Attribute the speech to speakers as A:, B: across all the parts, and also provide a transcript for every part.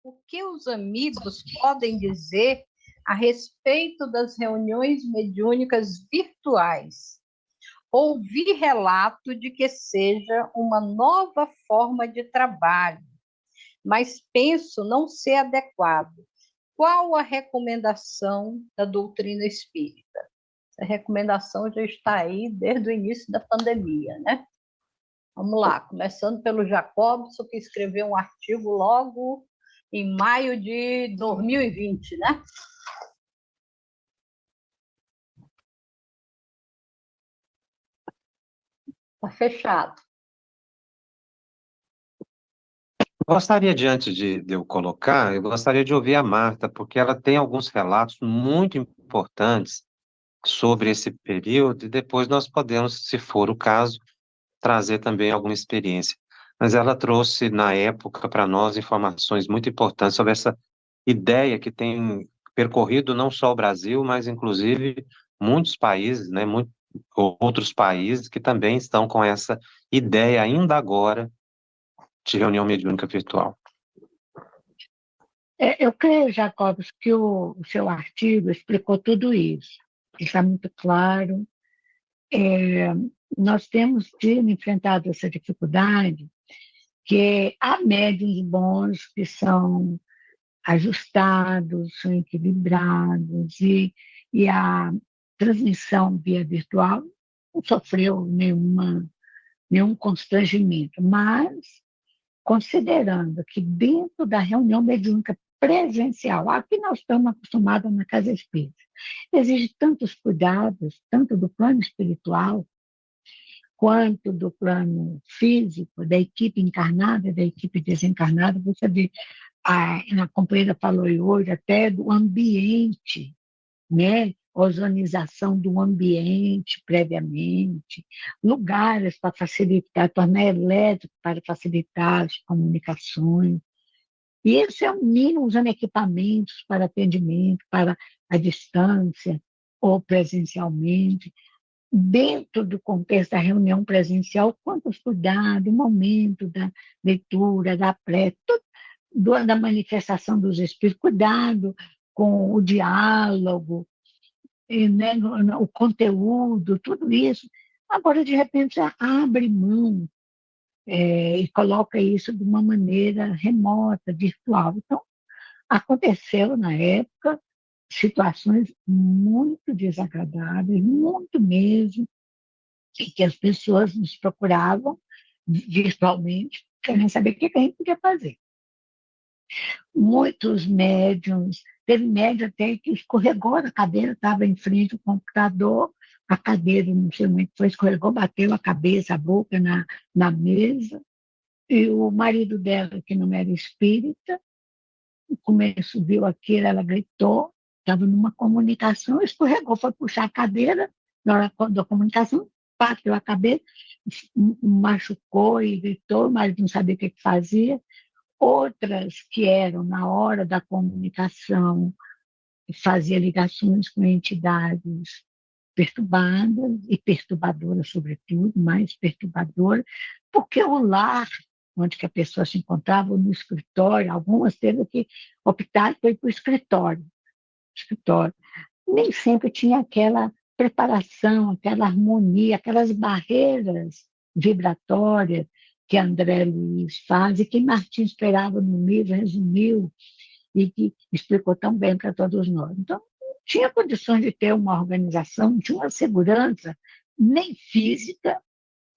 A: O que os amigos podem dizer a respeito das reuniões mediúnicas virtuais? Ouvi relato de que seja uma nova forma de trabalho, mas penso não ser adequado. Qual a recomendação da doutrina espírita? A recomendação já está aí desde o início da pandemia, né? Vamos lá, começando pelo Jacobson, que escreveu um artigo logo em maio de 2020, né? Está fechado.
B: Gostaria, antes de eu colocar, eu gostaria de ouvir a Marta, porque ela tem alguns relatos muito importantes sobre esse período, e depois nós podemos, se for o caso, trazer também alguma experiência. Mas ela trouxe, na época, para nós, informações muito importantes sobre essa ideia que tem percorrido não só o Brasil, mas, inclusive, muitos países, né, outros países que também estão com essa ideia ainda agora de reunião mediúnica virtual.
C: Eu creio, Jacobs, que o seu artigo explicou tudo isso. Está muito claro. Nós temos tido enfrentado essa dificuldade, que há médiuns bons que são ajustados, são equilibrados, e a transmissão via virtual não sofreu nenhum constrangimento, mas considerando que dentro da reunião mediúnica presencial, a que nós estamos acostumados na casa espírita, exige tantos cuidados, tanto do plano espiritual, quanto do plano físico, da equipe encarnada, da equipe desencarnada. Você vê, a companheira falou hoje até do ambiente, né? Ozonização do ambiente previamente, lugares para facilitar, tornar elétrico para facilitar as comunicações. E esse é o mínimo, usando equipamentos para atendimento, para a distância ou presencialmente. Dentro do contexto da reunião presencial, quantos cuidados, o momento da leitura, da prece, da manifestação dos espíritos, cuidado com o diálogo, né, o conteúdo, tudo isso. Agora, de repente, já abre mão e coloca isso de uma maneira remota, virtual. Então, aconteceu, na época, situações muito desagradáveis, muito mesmo, em que as pessoas nos procuravam virtualmente, querendo saber o que a gente podia fazer. Muitos médiums, teve médium até que escorregou na cadeira, estava em frente ao computador, a cadeira, não sei muito, foi, escorregou, bateu a cabeça, a boca na mesa, e o marido dela, que não era espírita, começou, viu aquilo, ela gritou, estava numa comunicação, escorregou, foi puxar a cadeira, na hora da comunicação, bateu a cabeça, machucou e gritou, mas não sabia o que fazia. Outras que eram, na hora da comunicação, fazia ligações com entidades perturbadas e perturbadoras, sobretudo, mais perturbadoras, porque o lar onde que a pessoa se encontrava, no escritório, algumas teve que optar por ir para o escritório. Nem sempre tinha aquela preparação, aquela harmonia, aquelas barreiras vibratórias que André Luiz faz e que Martins esperava no livro, resumiu e que explicou tão bem para todos nós. Então, não tinha condições de ter uma organização, não tinha uma segurança nem física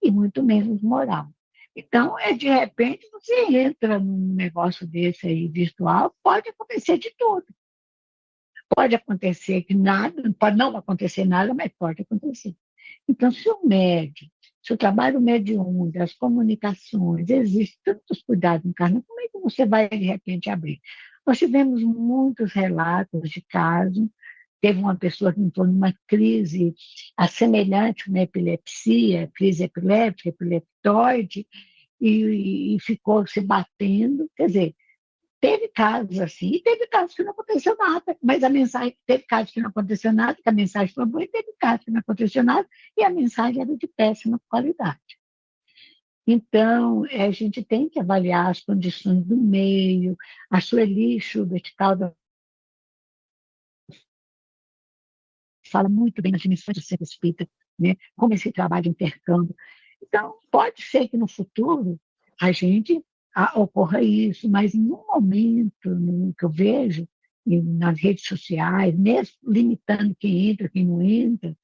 C: e muito menos moral. Então, de repente, você entra num negócio desse aí virtual, pode acontecer de tudo. Pode acontecer que nada, pode não acontecer nada, mas pode acontecer. Então, se o trabalho mediúnico, as comunicações, existem tantos cuidados no carro, como é que você vai, de repente, abrir? Nós tivemos muitos relatos de casos. Teve uma pessoa que entrou numa crise assemelhante a uma epilepsia, crise epiléptica, epileptoide, e ficou se batendo. Quer dizer, teve casos assim, e teve casos que não aconteceu nada, mas a mensagem, teve casos que não aconteceu nada, que a mensagem foi boa, e teve casos que não aconteceu nada, e a mensagem era de péssima qualidade. Então, a gente tem que avaliar as condições do meio. A Sueli Schubert Caldas fala muito bem nas dimensões do centro espírita, né? Como esse trabalho de intercâmbio. Então, pode ser que no futuro a gente ocorra isso, mas em um momento, né, que eu vejo nas redes sociais, mesmo limitando quem entra, quem não entra,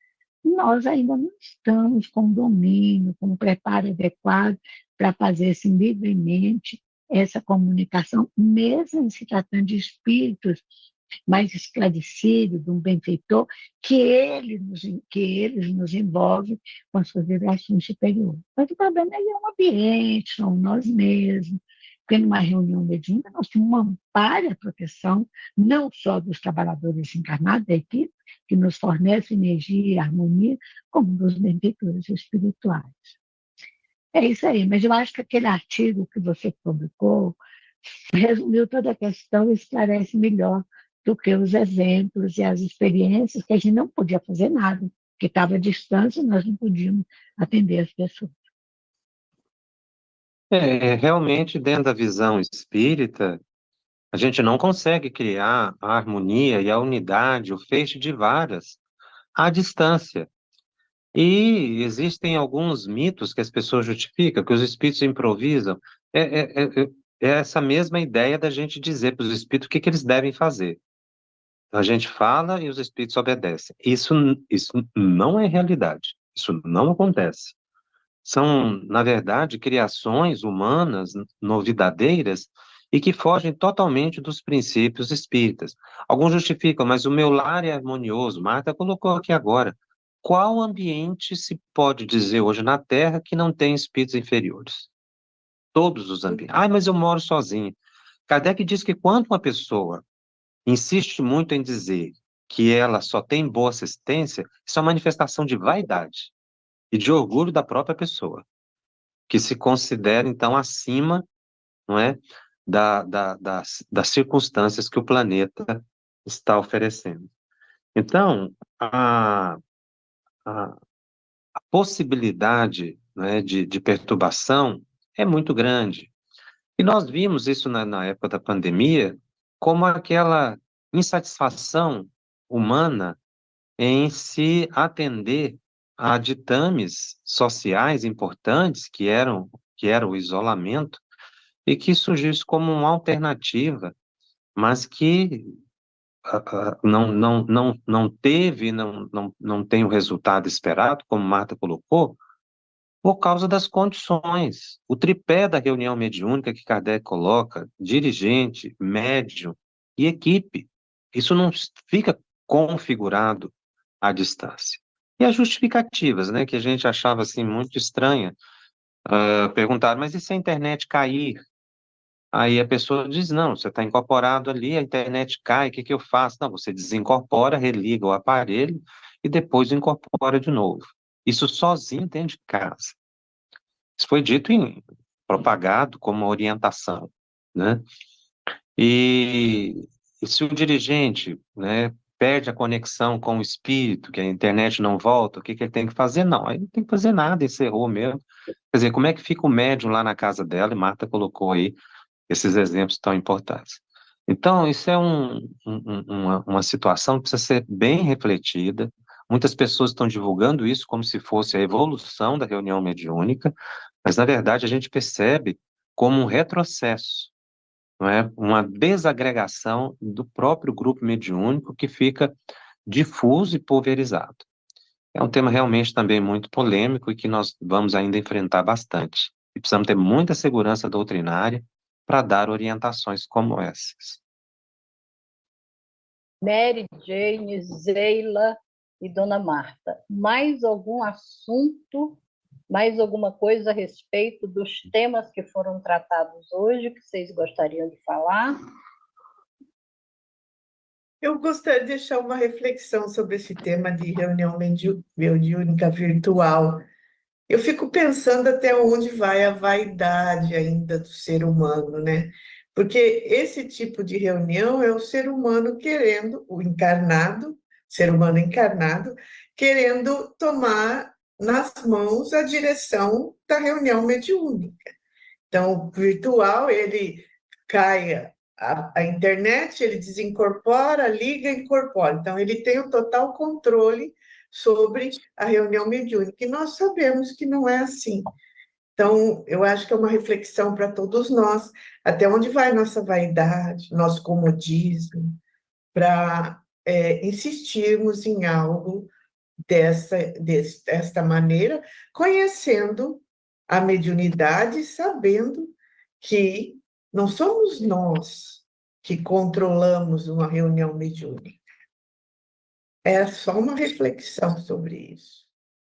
C: nós ainda não estamos com domínio, com preparo adequado para fazer assim, livremente essa comunicação, mesmo se tratando de espíritos mais esclarecidos, de um benfeitor, que eles nos envolvem com as suas vibrações superiores. Mas o problema é o ambiente, somos nós mesmos, porque numa reunião mediúnica nós temos uma ampara proteção, não só dos trabalhadores encarnados da equipe, que nos fornece energia e harmonia, como dos benfeitores espirituais. É isso aí, mas eu acho que aquele artigo que você publicou resumiu toda a questão e esclarece melhor do que os exemplos e as experiências, que a gente não podia fazer nada, porque estava à distância e nós não podíamos atender as pessoas.
B: Realmente, dentro da visão espírita, a gente não consegue criar a harmonia e a unidade, o feixe de varas, à distância. E existem alguns mitos que as pessoas justificam, que os espíritos improvisam. É, é, é, é essa mesma ideia da gente dizer para os espíritos o que, que eles devem fazer. A gente fala e os espíritos obedecem. Isso não é realidade. Isso não acontece. São, na verdade, criações humanas novidadeiras e que fogem totalmente dos princípios espíritas. Alguns justificam, mas o meu lar é harmonioso. Marta colocou aqui agora. Qual ambiente se pode dizer hoje na Terra que não tem espíritos inferiores? Todos os ambientes. Ah, mas eu moro sozinho. Kardec diz que quando uma pessoa insiste muito em dizer que ela só tem boa assistência, isso é uma manifestação de vaidade e de orgulho da própria pessoa, que se considera, então, acima, não é, das circunstâncias que o planeta está oferecendo. Então, a, a possibilidade, né, de perturbação é muito grande. E nós vimos isso na época da pandemia como aquela insatisfação humana em se atender a ditames sociais importantes que era o isolamento e que surgiu isso como uma alternativa, mas que não teve, não tem o resultado esperado, como Marta colocou, por causa das condições. O tripé da reunião mediúnica que Kardec coloca, dirigente, médium e equipe, isso não fica configurado à distância. E as justificativas, né, que a gente achava assim muito estranha, perguntaram, mas e se a internet cair? Aí a pessoa diz, não, você está incorporado ali, a internet cai, o que que eu faço? Não, você desincorpora, religa o aparelho e depois incorpora de novo. Isso sozinho dentro de casa. Isso foi dito propagado como orientação, né? E se o dirigente, né, perde a conexão com o espírito, que a internet não volta, o que que ele tem que fazer? Não, aí não tem que fazer nada, encerrou mesmo. Quer dizer, como é que fica o médium lá na casa dela? E Marta colocou aí esses exemplos tão importantes. Então, isso é uma situação que precisa ser bem refletida. Muitas pessoas estão divulgando isso como se fosse a evolução da reunião mediúnica, mas, na verdade, a gente percebe como um retrocesso, não é? Uma desagregação do próprio grupo mediúnico que fica difuso e pulverizado. É um tema realmente também muito polêmico e que nós vamos ainda enfrentar bastante. E precisamos ter muita segurança doutrinária para dar orientações como essas.
A: Mary Jane, Zeila e Dona Marta. Mais algum assunto, mais alguma coisa a respeito dos temas que foram tratados hoje que vocês gostariam de falar?
D: Eu gostaria de deixar uma reflexão sobre esse tema de reunião mediúnica virtual. Eu fico pensando até onde vai a vaidade ainda do ser humano, né? Porque esse tipo de reunião é o ser humano querendo, o encarnado, ser humano encarnado, querendo tomar nas mãos a direção da reunião mediúnica. Então, o virtual, ele cai a internet, ele desincorpora, liga, incorpora. Então, ele tem o total controle sobre a reunião mediúnica. E nós sabemos que não é assim. Então, eu acho que é uma reflexão para todos nós, até onde vai nossa vaidade, nosso comodismo, para insistirmos em algo desta maneira, conhecendo a mediunidade, sabendo que não somos nós que controlamos uma reunião mediúnica. É só uma reflexão sobre isso.